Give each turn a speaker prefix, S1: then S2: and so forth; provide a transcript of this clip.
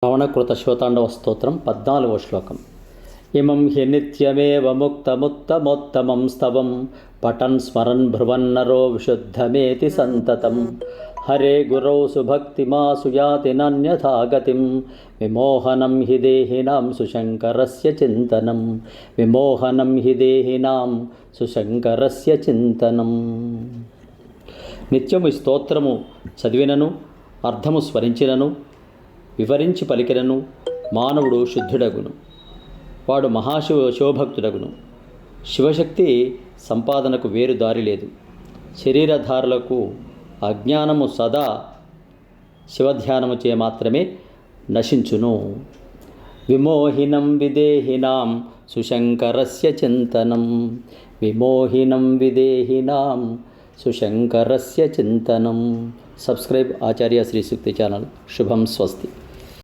S1: శ్రవణకృత శోతాండవ స్తోత్రం 14వ శ్లోకం. ఇమం హి నిత్యమేవ ముక్తముత్తమోత్తమం స్తవం పఠన్ స్మరన్ భ్రువన్నరో విశుద్ధమేతి సంతతం. హరే గురౌ సుభక్తిమాసు యాతి నాన్యథా గతిం విమోహనం హి దేహినాం సుశంకరస్య చింతనం. విమోహనం హి దేహినాం సుశంకరస్య చింతనం. నిత్యము ఈ స్తోత్రము చదివినను అర్థము స్మరించినను వివరించి పలికినను మానవుడు శుద్ధుడగును, వాడు శివభక్తుడగును. శివశక్తి సంపాదనకు వేరు దారి లేదు. శరీరధారులకు అజ్ఞానము సదా శివధ్యానము చే మాత్రమే నశించును. విమోహినం విదేహినాం సుశంకరస్య చింతనం. విమోహినం విదేహినాం సుశంకరస్య చింతనం. సబ్స్క్రైబ్ ఆచార్య శ్రీ సూక్తి ఛానల్. శుభం. స్వస్తి.